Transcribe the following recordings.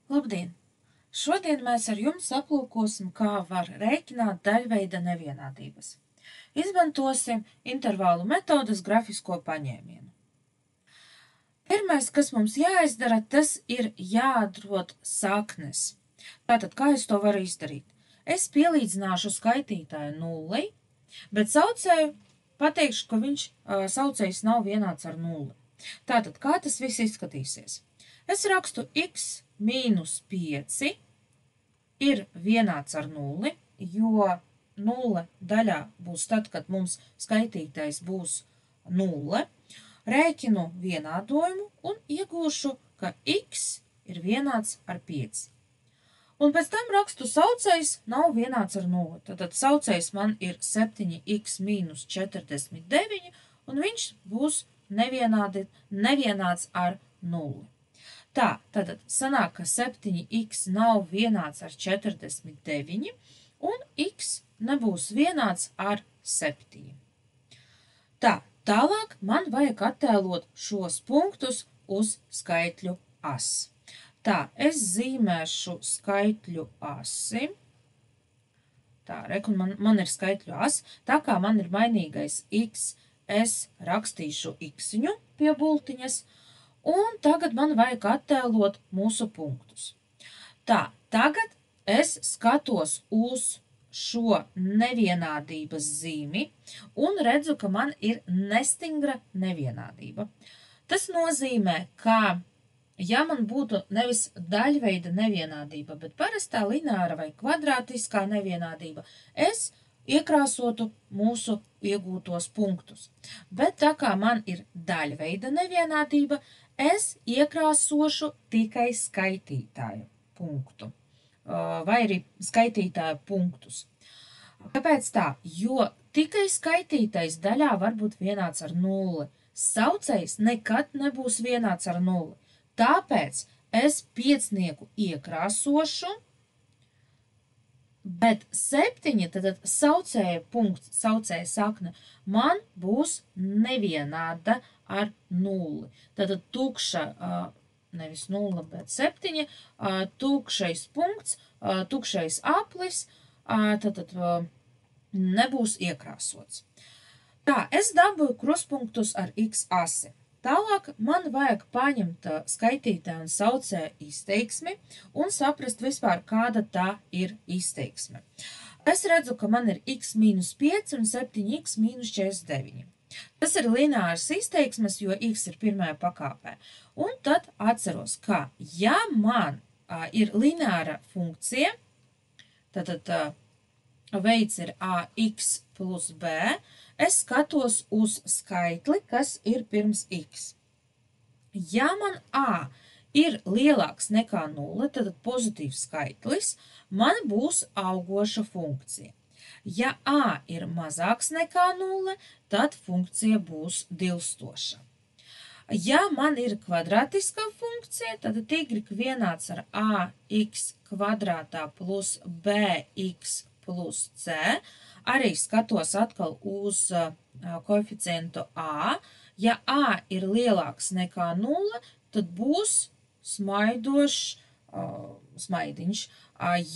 Labdien! Šodien mēs ar jums aplūkosim, kā var rēķināt daļveida nevienādības. Izmantosim intervālu metodes grafisko paņēmienu. Pirmais, kas mums jāizdara, tas ir jāatrod saknes. Tātad, kā es to varu izdarīt? Es pielīdzināšu skaitītāju nulli, bet saucēju pateikšu, ka viņš saucējs nav vienāds ar nulli. Tātad, kā tas viss izskatīsies? Es rakstu x mīnus 5 ir vienāds ar nulli, jo nulle daļā būs tad, kad mums skaitītais būs nulle. Rēķinu vienādojumu un iegūšu, ka x ir vienāds ar 5. Un pēc tam rakstu saucējs nav vienāds ar nulli. Tad saucējs man ir 7x mīnus 49, un viņš būs nevienāds ar nulli. Tā, tad sanāk, ka 7x nav vienāds ar 49, un x nebūs vienāds ar 7. Tā, tālāk man vajag attēlot šos punktus uz skaitļu asi. Tā, es zīmēšu skaitļu asi. Tā, reku, man ir skaitļu asi. Tā kā man ir mainīgais x, es rakstīšu x-ņu pie bultiņas, un tagad man vajag attēlot mūsu punktus. Tā, tagad es skatos uz šo nevienādības zīmi un redzu, ka man ir nestingra nevienādība. Tas nozīmē, ka, ja man būtu nevis daļveida nevienādība, bet parastā lineāra vai kvadrātiskā nevienādība, es iekrāsotu mūsu iegūtos punktus. Bet tā kā man ir daļveida nevienādība, es iekrāsošu tikai skaitītāju punktu vai arī skaitītāju punktus. Kāpēc tā? Jo tikai skaitītais daļā var būt vienāds ar nulli. Saucējs nekad nebūs vienāds ar nulli. Tāpēc es piecnieku iekrāsošu, bet 7, tad saucēja punkts, saucēja sakne, man būs nevienāda ar nulli. Tad tukša, nevis 0, bet 7, tukšais punkts, tukšais aplis, tad nebūs iekrāsots. Tā, es dabūju krustpunktus ar x asi. Tālāk man vajag paņemt skaitītāju un saucēju izteiksmi un saprast vispār, kāda tā ir izteiksme. Es redzu, ka man ir x mīnus 5 un 7x mīnus 49. Tas ir lineārs izteiksmes, jo x ir pirmajā pakāpē. Un tad atceros, ka ja man ir lineāra funkcija, tad veids ir ax plus b, es skatos uz skaitli, kas ir pirms x. Ja man a ir lielāks nekā 0, tad pozitīvs skaitlis, man būs augoša funkcija. Ja a ir mazāks nekā 0, tad funkcija būs dilstoša. Ja man ir kvadrātiskā funkcija, tad y vienāds ar ax kvadrātā plus bx plus c, arī skatos atkal uz koeficientu a. Ja a ir lielāks nekā 0, tad būs smaidošs smaidiņš.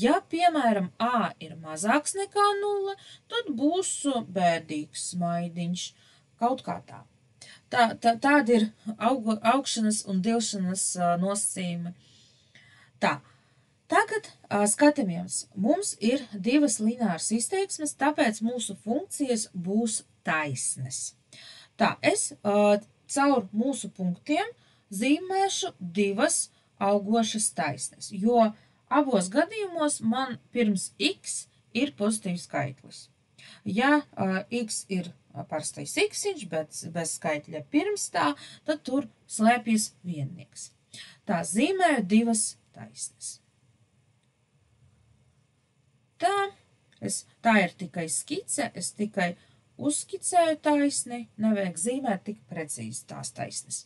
Ja, piemēram, a ir mazāks nekā 0, tad būs bēdīgs smaidiņš, kaut kā tā. Tādi ir augšanas un dilšanas nosacījumi. Tā. Tagad skatāmies, mums ir divas lineāras izteiksmes, tāpēc mūsu funkcijas būs taisnes. Tā, es caur mūsu punktiem zīmēšu divas augošas taisnes, jo abos gadījumos man pirms x ir pozitīvs skaitlis. Ja x ir parastais x-iņš, bet bez skaitļa pirms tā, tad tur slēpjas viennieks. Tā, zīmēju divas taisnes. Tā ir tikai skice, es tikai uzskicēju taisni, nevajag zīmēt tik precīzi tās taisnes.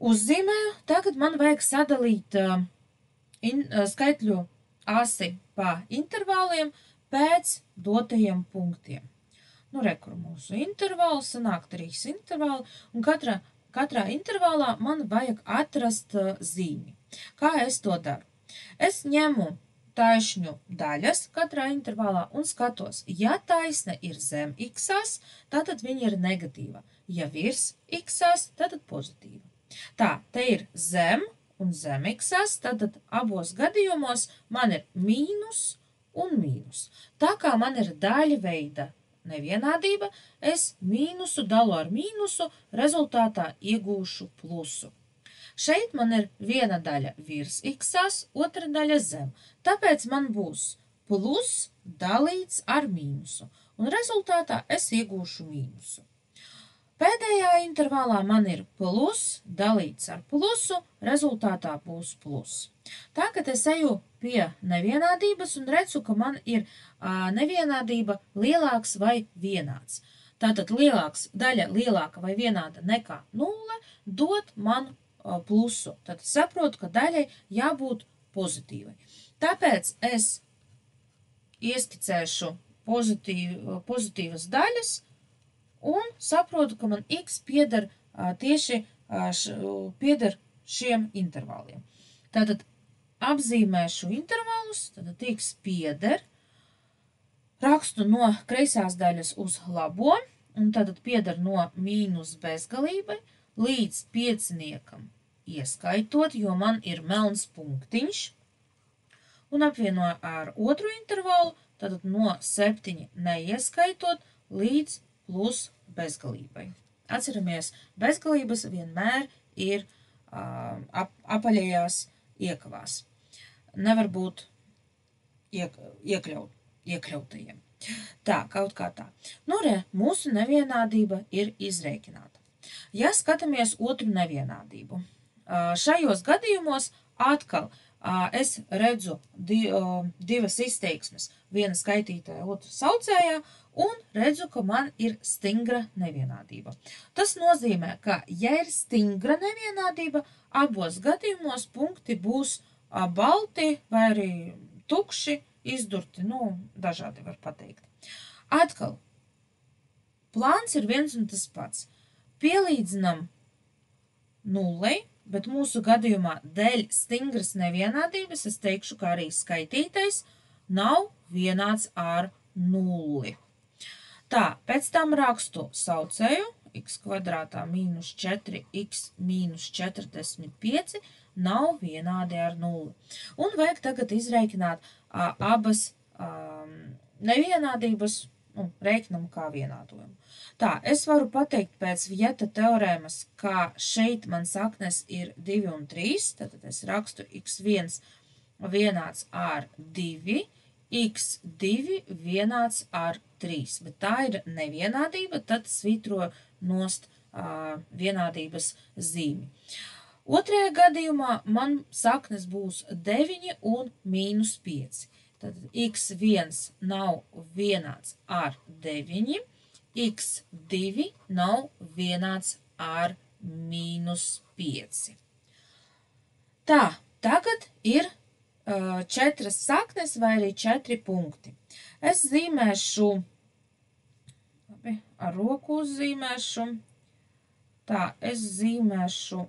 Uzzīmēju, tagad man vajag sadalīt skaitļu asi pa intervāliem pēc dotajiem punktiem. Nu, rekur mūsu intervāli, sanāk 3 intervāli, un katrā intervālā man vajag atrast zīmi. Kā es to daru? Es ņemu taisņu daļas katrā intervālā un skatos, ja taisne ir zem x-ās, tātad viņa ir negatīva. Ja virs x-ās, tātad pozitīva. Tā, te ir zem un zem x-ās, tātad abos gadījumos man ir mīnus un mīnus. Tā kā man ir daļa veida nevienādība, es mīnusu dalu ar mīnusu, rezultātā iegūšu plusu. Šeit man ir viena daļa virs x-ās, otra daļa zem. Tāpēc man būs plus dalīts ar mīnusu, un rezultātā es iegūšu mīnusu. Pēdējā intervālā man ir plus dalīts ar plusu, rezultātā būs plus. Tagad es eju pie nevienādības un redzu, ka man ir nevienādība lielāks vai vienāds. Tātad daļa lielāka vai vienāda nekā 0 dod man plusu. Tad saprotu, ka daļai jābūt pozitīvai. Tāpēc es ieskicēšu pozitīvas daļas un saprotu, ka man x pieder tieši pieder šiem intervāliem. Tātad apzīmēšu intervālus, tad x pieder, rakstu no kreisās daļas uz labo, un tad pieder no mīnus bezgalībai līdz pieciniekam ieskaitot, jo man ir melns punktiņš, un apvieno ar otru intervālu, tad no 7 neieskaitot līdz plus bezgalībai. Atceramies, bezgalības vienmēr ir apaļajās iekavās. Nevar būt iekļautajiem. Tā, kaut kā tā. Nu, mūsu nevienādība ir izrēķināta. Ja skatāmies otru nevienādību, šajos gadījumos atkal es redzu divas izteiksmes, viena skaitītāja, otra saucējā, un redzu, ka man ir stingra nevienādība. Tas nozīmē, ka, ja ir stingra nevienādība, abos gadījumos punkti būs balti vai arī tukši, izdurti, dažādi var pateikt. Atkal, plāns ir viens un tas pats. Pielīdzinam nullei, bet mūsu gadījumā dēļ stingras nevienādības, es teikšu, ka arī skaitītais nav vienāds ar nulli. Tā, pēc tam rakstu saucēju, x kvadrātā mīnus 4x mīnus 45 nav vienādi ar nulli. Un vajag tagad izrēķināt abas nevienādības, rēķinam kā vienādojumu. Tā, es varu pateikt pēc Vieta teorēmas, ka šeit man saknes ir 2 un 3, tad es rakstu x1 vienāds ar 2, x2 vienāds ar 3, bet tā ir nevienādība, tad svītro nost vienādības zīmi. Otrajā gadījumā man saknes būs 9 un mīnus 5. Tad x1 nav vienāds ar 9, x2 nav vienāds ar mīnus 5. Tā, tagad ir 4 saknes vai arī 4 punkti. Es zīmēšu, ar roku uzzīmēšu, tā, es zīmēšu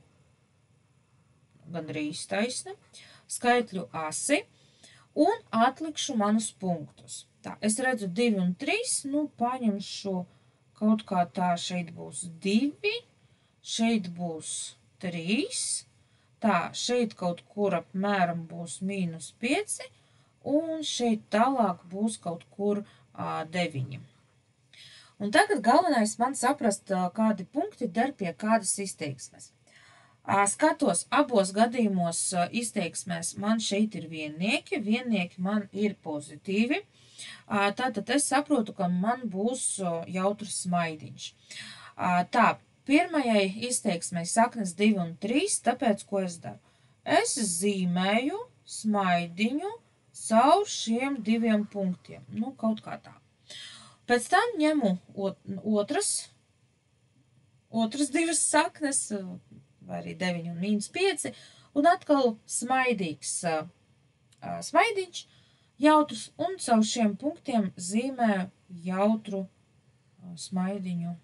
gandrīz taisni, skaitļu asi un atlikšu manus punktus. Tā, es redzu 2 un 3, paņemšu kaut kā tā, šeit būs 2, šeit būs 3, tā, šeit kaut kur apmēram būs mīnus 5, un šeit tālāk būs kaut kur 9. Un tagad galvenais man saprast, kādi punkti der pie kādas izteiksmes. Skatos, abos gadījumos izteiksmēs man šeit ir viennieki man ir pozitīvi. Tātad es saprotu, ka man būs jautrs smaidiņš. Tā, pirmajai izteiksmei saknes 2 un 3, tāpēc, ko es daru? Es zīmēju smaidiņu caur šiem 2 punktiem, kaut kā tā. Pēc tam ņemu otras 2 saknes, vai arī 9 un mīnus 5, un atkal smaidīgs smaidiņš, jautrs, un caur šiem punktiem zīmē jautru smaidiņu.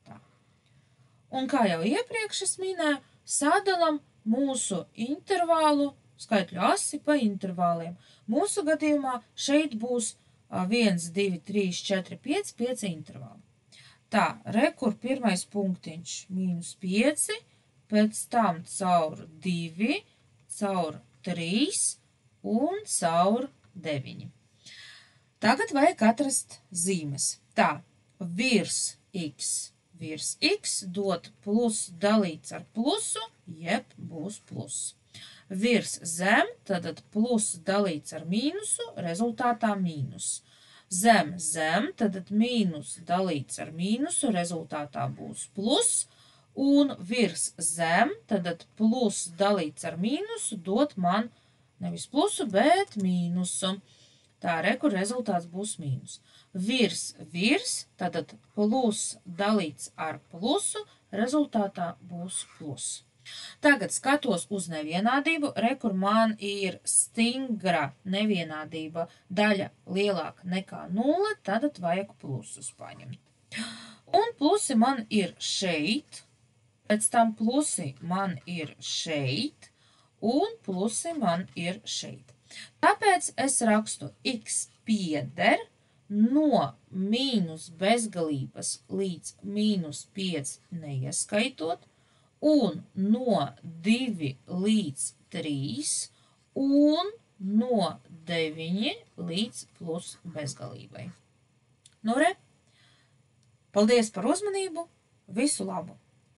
Tā. Un kā jau iepriekš es minēju, sadalam mūsu intervālu, skaitļu asi pa intervāliem. Mūsu gadījumā šeit būs 1, 2, 3, 4, 5, 5 intervāli. Tā, kur pirmais punktiņš -5, pēc tam caur 2, caur 3 un caur 9. Tagad vajag atrast zīmes. Tā, virs x dot plus dalīts ar plusu, jeb būs plus. Virs zem, tad plus dalīts ar mīnusu, rezultātā mīnus. Zem, tad mīnus dalīts ar mīnusu, rezultātā būs plus. Un virs zem, tad plus dalīts ar mīnusu dot man nevis plusu, bet mīnusu. Tā, kur rezultāts būs mīnus. Virs, tad plus dalīts ar plusu, rezultātā būs plus. Tagad skatos uz nevienādību, kur man ir stingra nevienādība daļa lielāka nekā 0, tad vajag plusus paņemt. Un plusi man ir šeit, pēc tam plusi man ir šeit, un plusi man ir šeit. Tāpēc es rakstu x pieder no mīnus bezgalības līdz -5 neieskaitot, un no 2 līdz 3, un no 9 līdz plus bezgalībai. Nu re, paldies par uzmanību, visu labu!